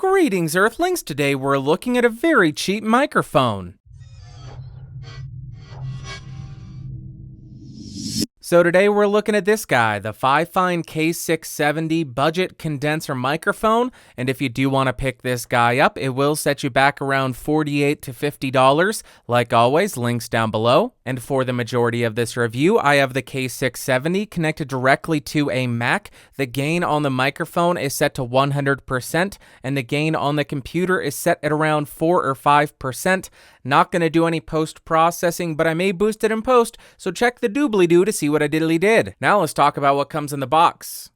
Greetings, Earthlings! Today we're looking at a very cheap microphone. So today we're looking at this guy, the FiFine K670 budget condenser microphone, and if you do want to pick this guy up, it will set you back around $48 to $50. Like always, links down below. And for the majority of this review, I have the K670 connected directly to a Mac. The gain on the microphone is set to 100%, and the gain on the computer is set at around 4 or 5%. Not going to do any post-processing, but I may boost it in post, so check the doobly-doo to see what I diddly did. Now let's talk about what comes in the box.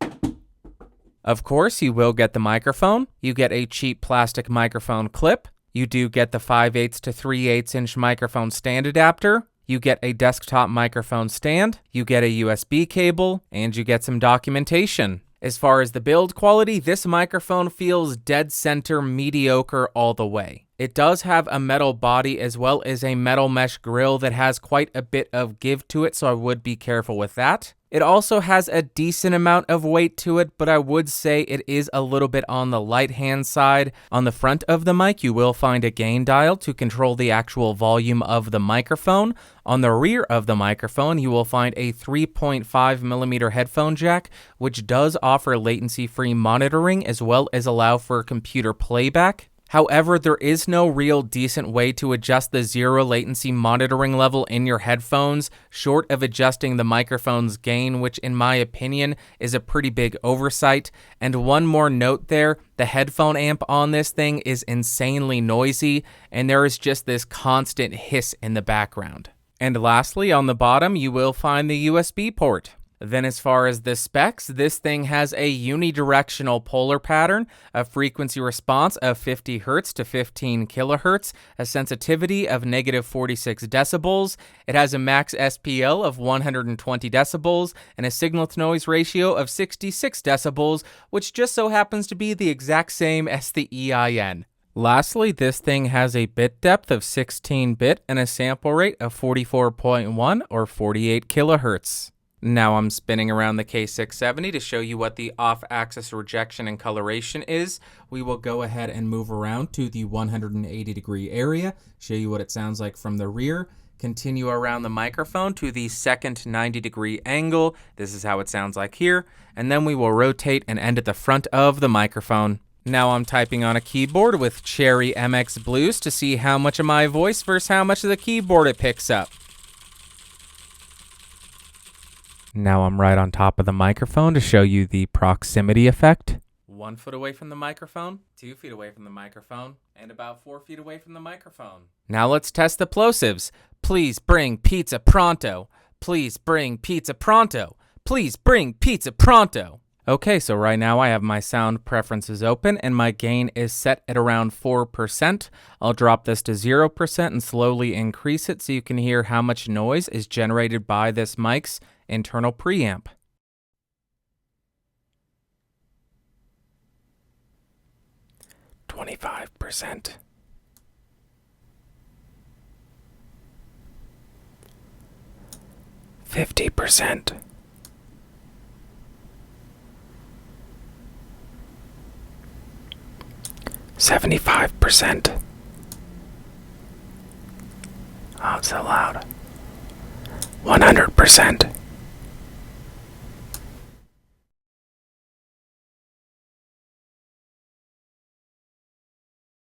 Of course, you will get the microphone. You get a cheap plastic microphone clip. You do get the 5/8 to 3/8 inch microphone stand adapter. You get a desktop microphone stand. You get a USB cable, and you get some documentation. As far as the build quality, this microphone feels dead center mediocre all the way. It does have a metal body as well as a metal mesh grill that has quite a bit of give to it, so I would be careful with that. It also has a decent amount of weight to it, but I would say it is a little bit on the light hand side. On the front of the mic, you will find a gain dial to control the actual volume of the microphone. On the rear of the microphone, you will find a 3.5mm headphone jack, which does offer latency-free monitoring as well as allow for computer playback. However, there is no real decent way to adjust the zero latency monitoring level in your headphones, short of adjusting the microphone's gain, which in my opinion is a pretty big oversight. And one more note there, the headphone amp on this thing is insanely noisy, and there is just this constant hiss in the background. And lastly, on the bottom, you will find the USB port. Then as far as the specs, this thing has a unidirectional polar pattern, a frequency response of 50 Hz to 15 kHz, a sensitivity of -46 decibels. It has a max SPL of 120 decibels and a signal-to-noise ratio of 66 decibels, which just so happens to be the exact same as the EIN. Lastly, this thing has a bit depth of 16-bit and a sample rate of 44.1 or 48 kHz. Now I'm spinning around the K670 to show you what the off-axis rejection and coloration is. We will go ahead and move around to the 180-degree area, show you what it sounds like from the rear, continue around the microphone to the second 90-degree angle. This is how it sounds like here, and then we will rotate and end at the front of the microphone. Now I'm typing on a keyboard with Cherry MX Blues to see how much of my voice versus how much of the keyboard it picks up. Now I'm right on top of the microphone to show you the proximity effect. 1 foot away from the microphone, 2 feet away from the microphone, and about 4 feet away from the microphone. Now let's test the plosives. Please bring pizza pronto. Please bring pizza pronto. Please bring pizza pronto. Okay, so right now I have my sound preferences open and my gain is set at around 4%. I'll drop this to 0% and slowly increase it so you can hear how much noise is generated by this mic's internal preamp. %. 50%. 75%. Oh, it's so loud. 100%.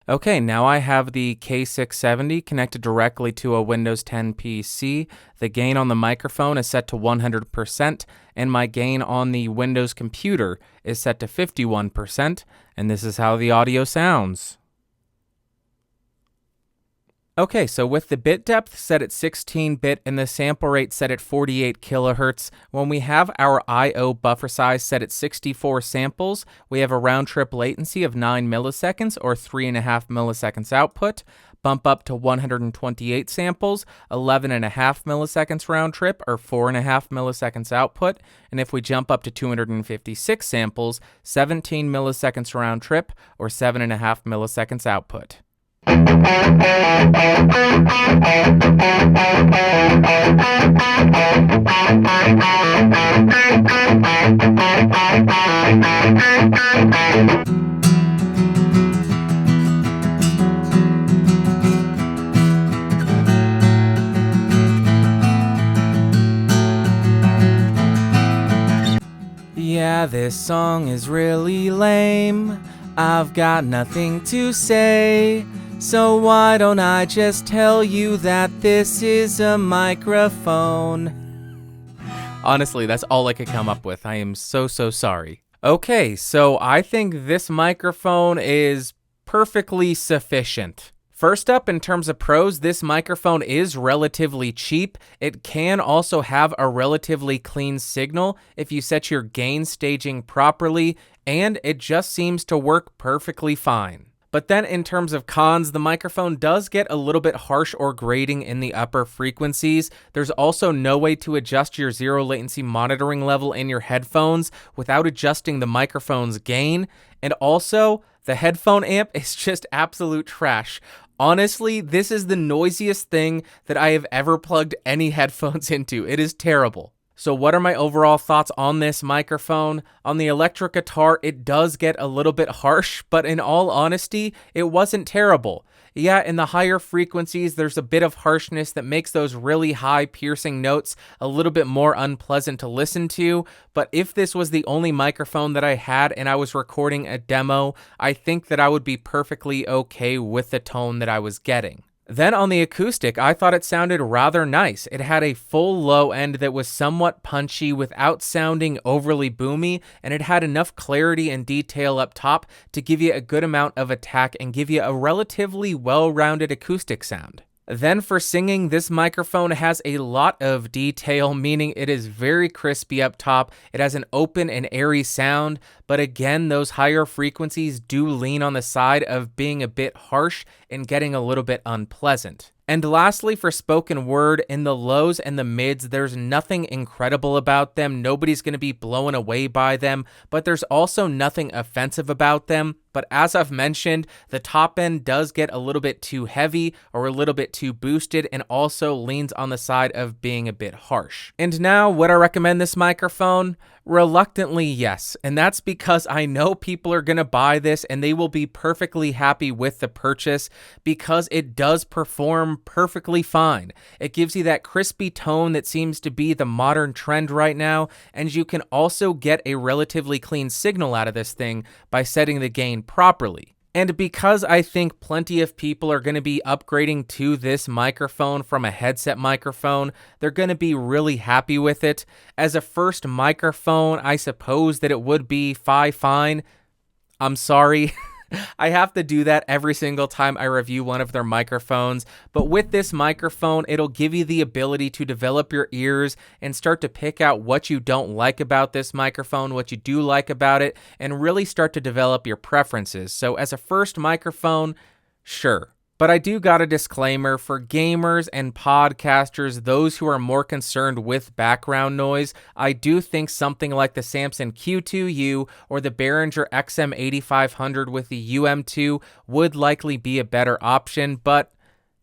Okay, now I have the K670 connected directly to a Windows 10 PC. The gain on the microphone is set to 100%, and my gain on the Windows computer is set to 51%, and this is how the audio sounds. Okay, so with the bit depth set at 16-bit and the sample rate set at 48 kHz, when we have our I/O buffer size set at 64 samples, we have a round-trip latency of 9 milliseconds or 3.5 milliseconds output. Bump up to 128 samples, 11.5 milliseconds round trip or 4.5 milliseconds output. And if we jump up to 256 samples, 17 milliseconds round trip or 7.5 milliseconds output. this song is really lame. I've got nothing to say. So why don't I just tell you that this is a microphone? Honestly, that's all I could come up with. I am so sorry. Okay, so I think this microphone is perfectly sufficient. First up, in terms of pros, this microphone is relatively cheap. It can also have a relatively clean signal if you set your gain staging properly, and it just seems to work perfectly fine. But then in terms of cons, the microphone does get a little bit harsh or grating in the upper frequencies. There's also no way to adjust your zero latency monitoring level in your headphones without adjusting the microphone's gain. And also, the headphone amp is just absolute trash. Honestly, this is the noisiest thing that I have ever plugged any headphones into. It is terrible. So what are my overall thoughts on this microphone? On the electric guitar, it does get a little bit harsh, but in all honesty, it wasn't terrible. Yeah, in the higher frequencies, there's a bit of harshness that makes those really high piercing notes a little bit more unpleasant to listen to, but if this was the only microphone that I had and I was recording a demo, I think that I would be perfectly okay with the tone that I was getting. Then on the acoustic, I thought it sounded rather nice. It had a full low end that was somewhat punchy without sounding overly boomy, and it had enough clarity and detail up top to give you a good amount of attack and give you a relatively well-rounded acoustic sound. Then for singing, this microphone has a lot of detail, meaning it is very crispy up top. It has an open and airy sound, but again, those higher frequencies do lean on the side of being a bit harsh and getting a little bit unpleasant. And lastly, for spoken word, in the lows and the mids, there's nothing incredible about them. Nobody's going to be blown away by them, but there's also nothing offensive about them. But as I've mentioned, the top end does get a little bit too heavy or a little bit too boosted and also leans on the side of being a bit harsh. And now, would I recommend this microphone? Reluctantly, yes. And that's because I know people are going to buy this and they will be perfectly happy with the purchase because it does perform perfectly fine. It gives you that crispy tone that seems to be the modern trend right now, and you can also get a relatively clean signal out of this thing by setting the gain properly. And because I think plenty of people are going to be upgrading to this microphone from a headset microphone, they're going to be really happy with it. As a first microphone, I suppose that it would be FiFine. I'm sorry. I have to do that every single time I review one of their microphones, but with this microphone, it'll give you the ability to develop your ears and start to pick out what you don't like about this microphone, what you do like about it, and really start to develop your preferences. So as a first microphone, sure. But I do got a disclaimer for gamers and podcasters, those who are more concerned with background noise. I do think something like the Samson Q2U or the Behringer XM8500 with the UM2 would likely be a better option, but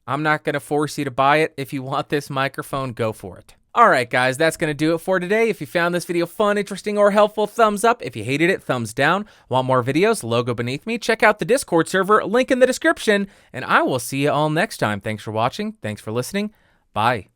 I'm not going to force you to buy it. If you want this microphone, go for it. Alright guys, that's going to do it for today. If you found this video fun, interesting, or helpful, thumbs up. If you hated it, thumbs down. Want more videos? Logo beneath me. Check out the Discord server, link in the description. And I will see you all next time. Thanks for watching. Thanks for listening. Bye.